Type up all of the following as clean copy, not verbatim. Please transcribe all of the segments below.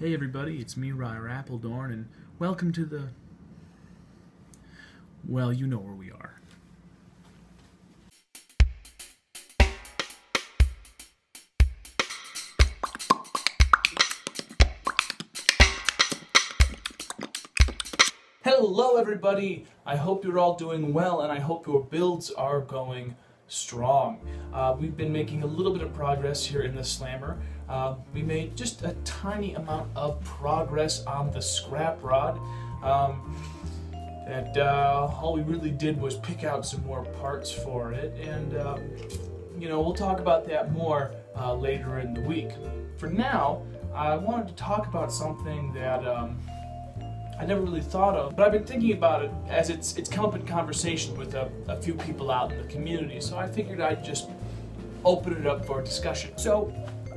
Hey everybody, it's me, Ryer Appeldoorn, and welcome to the... well, you know where we are. Hello everybody! I hope you're all doing well, and I hope your builds are going strong. We've been making a little bit of progress here in the Slammer. We made just a tiny amount of progress on the scrap rod. All we really did was pick out some more parts for it, and we'll talk about that more later in the week. For now, I wanted to talk about something that I never really thought of, but I've been thinking about it as it's come up in conversation with a few people out in the community, so I figured I'd just open it up for discussion. So,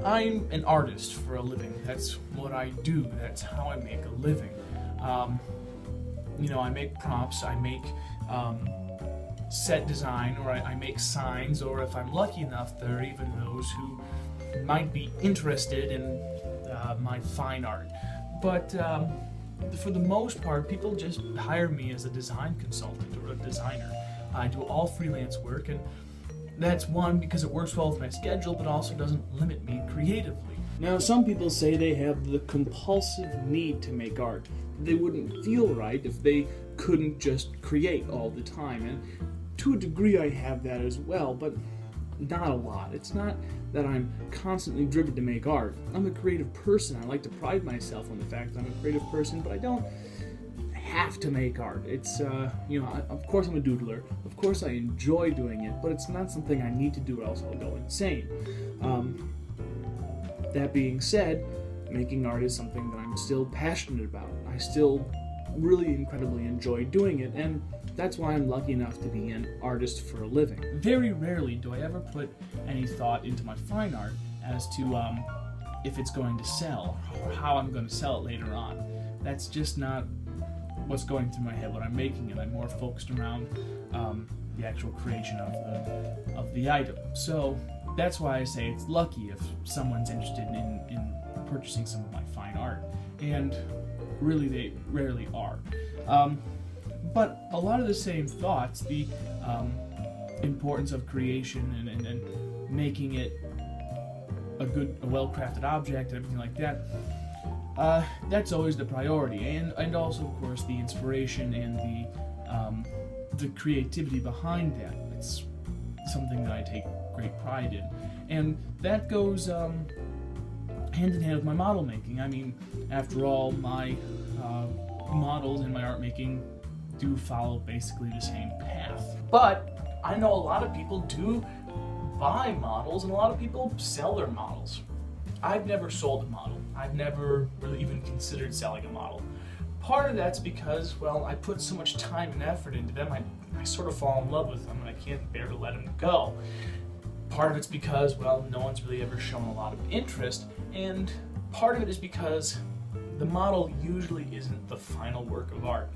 I'm an artist for a living. That's what I do. That's how I make a living. I make props, I make set design, or I make signs, or if I'm lucky enough, there are even those who might be interested in my fine art. But for the most part, people just hire me as a design consultant or a designer. I do all freelance work, and that's one, because it works well with my schedule, but also doesn't limit me creatively. Now, some people say they have the compulsive need to make art. They wouldn't feel right if they couldn't just create all the time, and to a degree I have that as well, but not a lot. It's not that I'm constantly driven to make art. I'm a creative person. I like to pride myself on the fact that I'm a creative person, but I don't have to make art. It's, of course I'm a doodler. Of course I enjoy doing it, but it's not something I need to do or else I'll go insane. That being said, making art is something that I'm still passionate about. I still really incredibly enjoy doing it, and that's why I'm lucky enough to be an artist for a living. Very rarely do I ever put any thought into my fine art as to if it's going to sell or how I'm going to sell it later on. That's just not what's going through my head when I'm making it. I'm more focused around the actual creation of the item. So that's why I say it's lucky if someone's interested in purchasing some of my fine art, and really they rarely are. But a lot of the same thoughts, the importance of creation and making it a well-crafted object and everything like that, that's always the priority, and also, of course, the inspiration and the creativity behind that. It's something that I take great pride in, and that goes hand in hand with my model making. I mean, after all, my models in my art making do follow basically the same path. But I know a lot of people do buy models, and a lot of people sell their models. I've never sold a model. I've never really even considered selling a model. Part of that's because, well, I put so much time and effort into them, I sort of fall in love with them, and I can't bear to let them go. Part of it's because, well, no one's really ever shown a lot of interest, and part of it is because the model usually isn't the final work of art.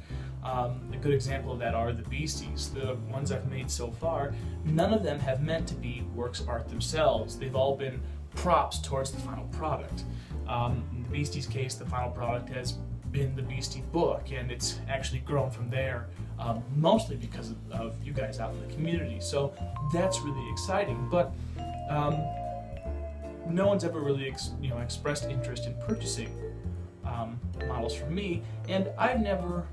A good example of that are the Beasties. The ones I've made so far, none of them have meant to be works of art themselves. They've all been props towards the final product. In the Beasties case, the final product has been the Beastie book, and it's actually grown from there, mostly because of you guys out in the community. So that's really exciting, but no one's ever really expressed interest in purchasing models from me, and I've never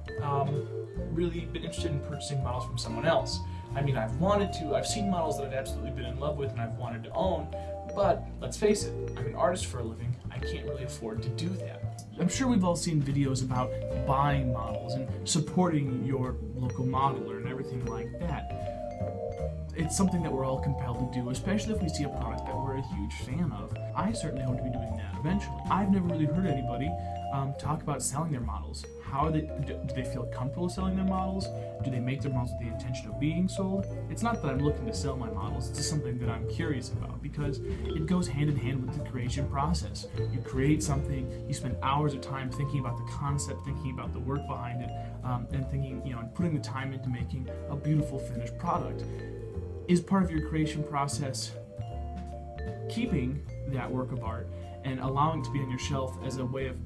really been interested in purchasing models from someone else. I mean, I've wanted to. I've seen models that I've absolutely been in love with and I've wanted to own, but let's face it, I'm an artist for a living. I can't really afford to do that. I'm sure we've all seen videos about buying models and supporting your local modeler and everything like that. It's something that we're all compelled to do, especially if we see a product that we're a huge fan of. I certainly hope to be doing that eventually. I've never really heard anybody talk about selling their models. How are do they feel comfortable selling their models? Do they make their models with the intention of being sold? It's not that I'm looking to sell my models, it's just something that I'm curious about, because it goes hand in hand with the creation process. You create something, you spend hours of time thinking about the concept, thinking about the work behind it, and thinking, and putting the time into making a beautiful finished product. Is part of your creation process keeping that work of art and allowing it to be on your shelf as a way of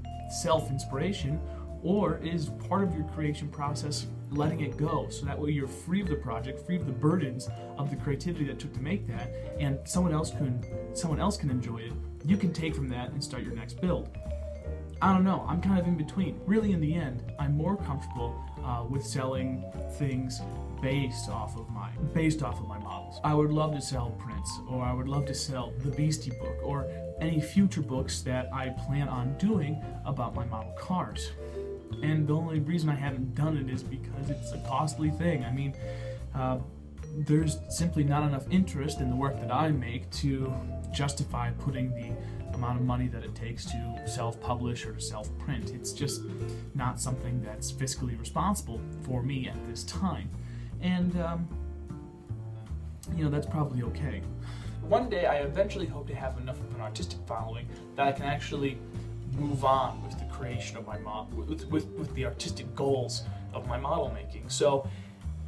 self-inspiration, or is part of your creation process letting it go, so that way you're free of the project, free of the burdens of the creativity that took to make that, and someone else can enjoy it. You can take from that and start your next build. I don't know, I'm kind of in between. Really, in the end, I'm more comfortable with selling things based off of my models. I would love to sell prints, or I would love to sell the Beastie book, or any future books that I plan on doing about my model cars. And the only reason I haven't done it is because it's a costly thing. I mean, there's simply not enough interest in the work that I make to justify putting the amount of money that it takes to self-publish or self-print. It's just not something that's fiscally responsible for me at this time. And, that's probably okay. One day I eventually hope to have enough of an artistic following that I can actually move on with the creation of my with the artistic goals of my model making. So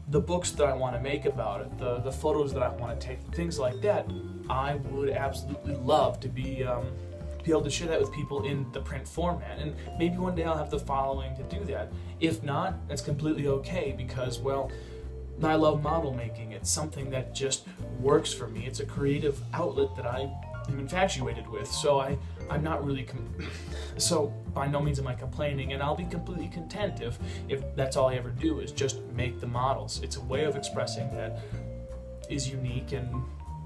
the books that I want to make about it, the photos that I want to take, things like that, I would absolutely love to be able to share that with people in the print format. And maybe one day I'll have the following to do that. If not, that's completely okay, because, well, I love model making. It's something that just works for me. It's a creative outlet that I am infatuated with. So I'm not really so by no means am I complaining, and I'll be completely content if that's all I ever do is just make the models. It's a way of expressing that is unique and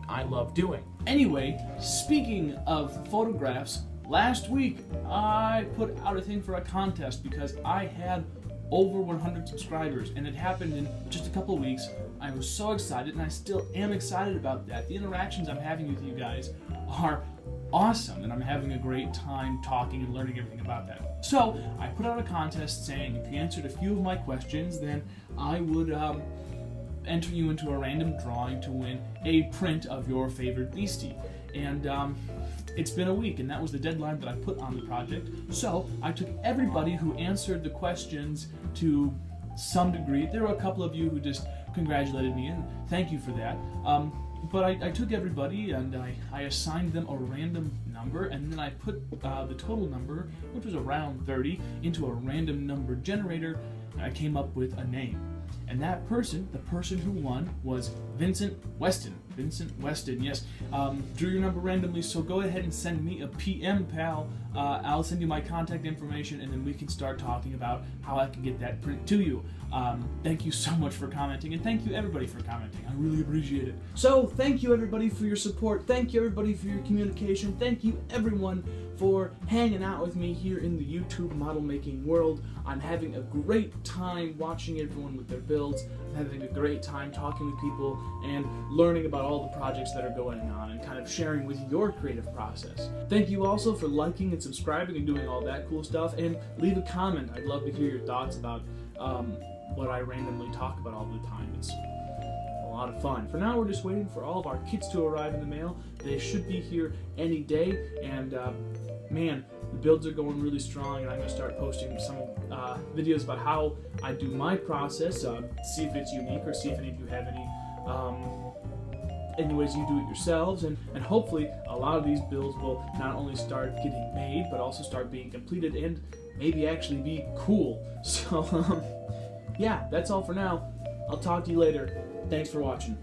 I love doing. Anyway, speaking of photographs, last week I put out a thing for a contest because I had over 100 subscribers, and it happened in just a couple of weeks. I was so excited, and I still am excited about that. The interactions I'm having with you guys are awesome, and I'm having a great time talking and learning everything about that. So I put out a contest saying if you answered a few of my questions, then I would enter you into a random drawing to win a print of your favorite Beastie. And it's been a week, and that was the deadline that I put on the project. So I took everybody who answered the questions to some degree. There were a couple of you who just congratulated me, and thank you for that. But I took everybody and I assigned them a random number, and then I put the total number, which was around 30, into a random number generator, and I came up with a name. And that person, the person who won, was Vincent Weston. Vincent Weston, yes. Drew your number randomly, so go ahead and send me a PM, pal. I'll send you my contact information, and then we can start talking about how I can get that print to you. Thank you so much for commenting, and thank you everybody for commenting. I really appreciate it. So thank you everybody for your support. Thank you everybody for your communication. Thank you everyone for hanging out with me here in the YouTube model making world. I'm having a great time watching everyone with their builds. I'm having a great time talking with people and learning about all the projects that are going on and kind of sharing with your creative process. Thank you also for liking and subscribing and doing all that cool stuff, and leave a comment. I'd love to hear your thoughts about what I randomly talk about all the time. It's a lot of fun. For now, we're just waiting for all of our kits to arrive in the mail. They should be here any day, and man, the builds are going really strong, and I'm going to start posting some videos about how I do my process, see if it's unique, or see if any of you have any ways you do it yourselves, and hopefully a lot of these builds will not only start getting made, but also start being completed and maybe actually be cool. So yeah, that's all for now. I'll talk to you later. Thanks for watching.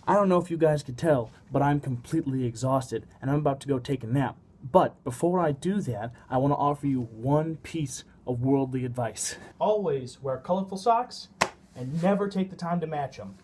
I don't know if you guys could tell, but I'm completely exhausted, and I'm about to go take a nap. But before I do that, I want to offer you one piece of worldly advice. Always wear colorful socks, and never take the time to match them.